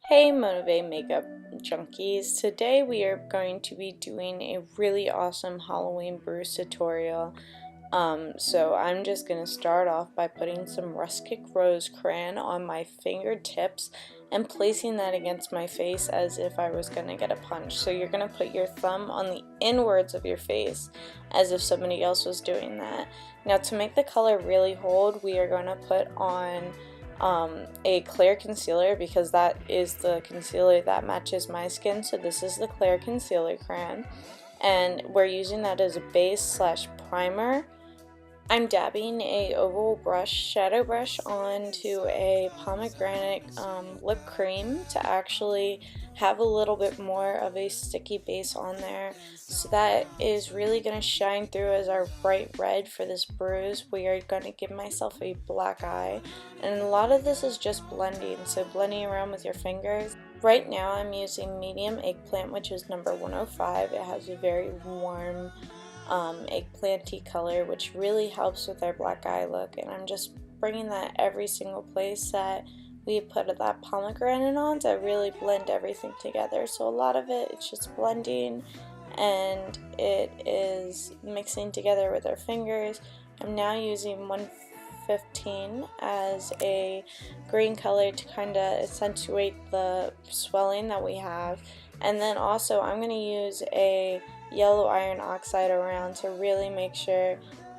Hey Monave Makeup Junkies, today we are going to be doing a really awesome Halloween Bruise tutorial. So I'm just going to start off by putting some Rustic Rose crayon on my fingertips and placing that against my face as if I was going to get a punch. So you're going to put your thumb on the inwards of your face as if somebody else was doing that. Now to make the color really hold, we are going to put on a clear concealer because that is the concealer that matches my skin. So this is the clear concealer crayon, and we're using that as a base slash primer. I'm dabbing a oval brush, shadow brush, onto a pomegranate lip cream to actually have a little bit more of a sticky base on there. So that is really going to shine through as our bright red for this bruise. We are going to give myself a black eye, and a lot of this is just blending, so blending around with your fingers. Right now I'm using medium eggplant, which is number 105. It has a very warm eggplanty color, which really helps with our black eye look, and I'm just bringing that every single place that we put that pomegranate on to really blend everything together. So a lot of it, it's just blending and it is mixing together with our fingers. I'm now using 115 as a green color to kind of accentuate the swelling that we have, and then also I'm going to use a yellow iron oxide around to really make sure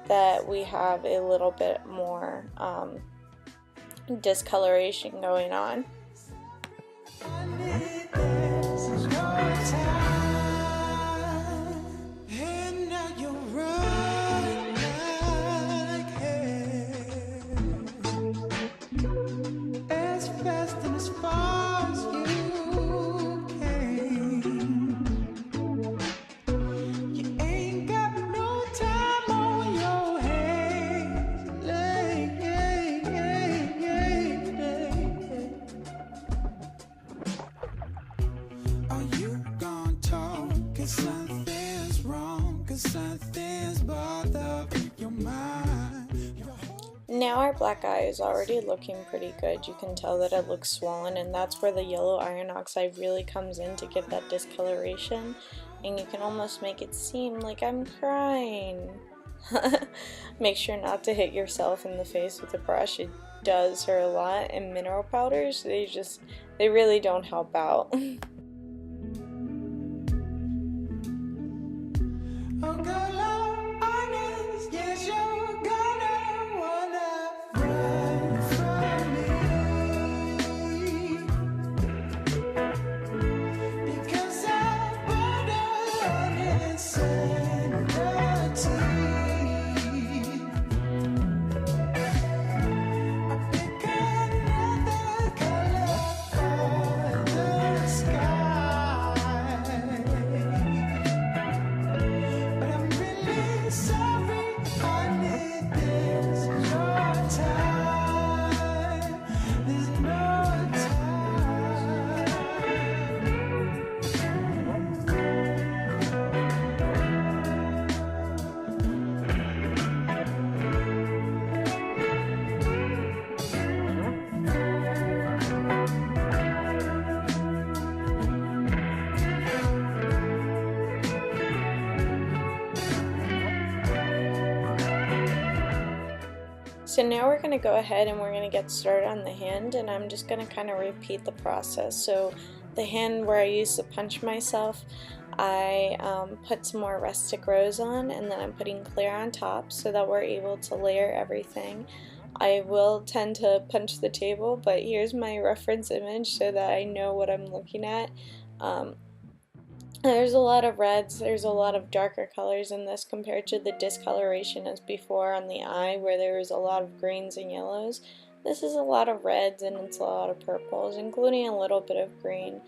that we have a little bit more discoloration going on. Now our black eye is already looking pretty good. You can tell that it looks swollen, and that's where the yellow iron oxide really comes in to give that discoloration, and you can almost make it seem like I'm crying. Make sure not to hit yourself in the face with a brush. It does hurt a lot, and mineral powders, they really don't help out. So now we're going to go ahead and we're going to get started on the hand, and I'm just going to kind of repeat the process. So the hand where I used to punch myself, I put some more Rustic Rose on, and then I'm putting clear on top so that we're able to layer everything. I will tend to punch the table, but here's my reference image so that I know what I'm looking at. There's a lot of reds, there's a lot of darker colors in this compared to the discoloration as before on the eye where there was a lot of greens and yellows. This is a lot of reds and it's a lot of purples, including a little bit of green.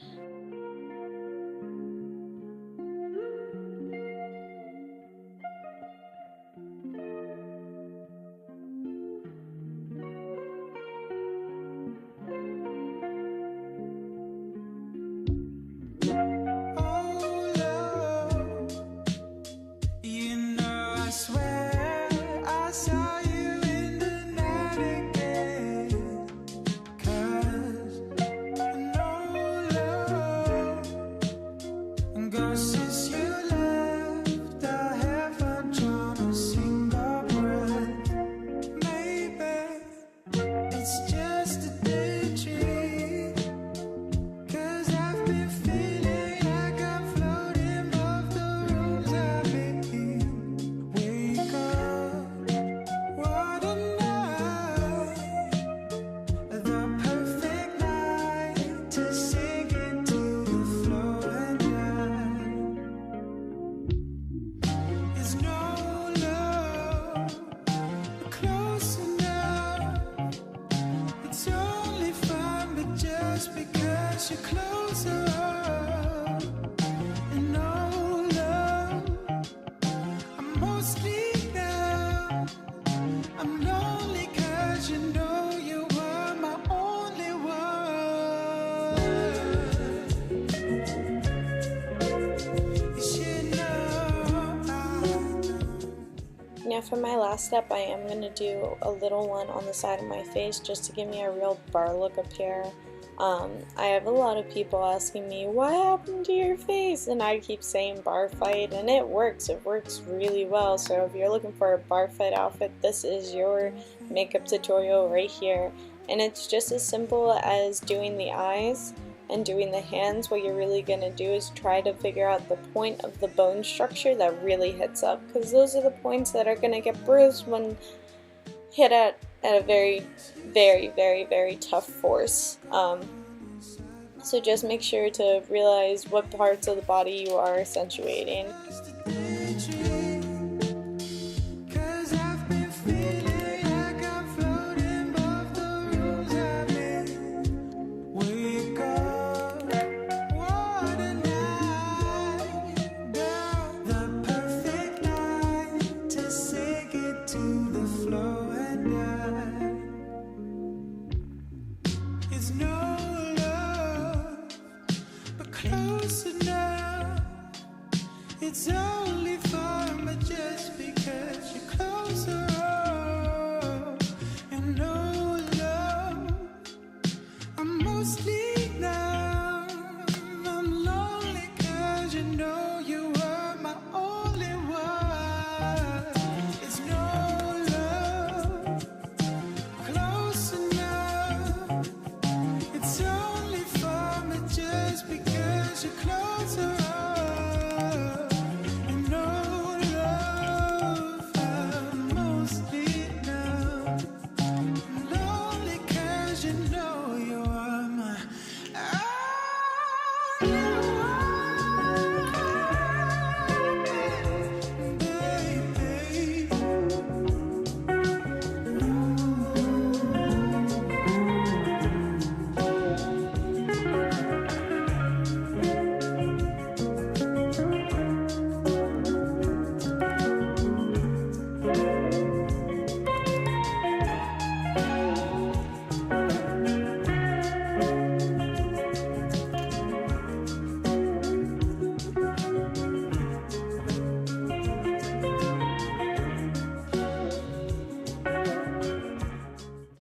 because you're closer. And no love, I'm mostly now. I'm lonely cause you know you were my only one. You should know. Now for my last step, I am going to do a little one on the side of my face just to give me a real bar look up here. I have a lot of people asking me, what happened to your face? And I keep saying bar fight, and it works really well. So if you're looking for a bar fight outfit, this is your makeup tutorial right here. And it's just as simple as doing the eyes and doing the hands. What you're really going to do is try to figure out the point of the bone structure that really hits up, because those are the points that are going to get bruised when hit at a very tough force. So just make sure to realize what parts of the body you are accentuating. It's no love, but close enough. It's only fun, just because you're closer. And no love, I'm mostly now. I'm lonely cause you know you were my only one. It's no love, close enough. It's only fun, just because you're close.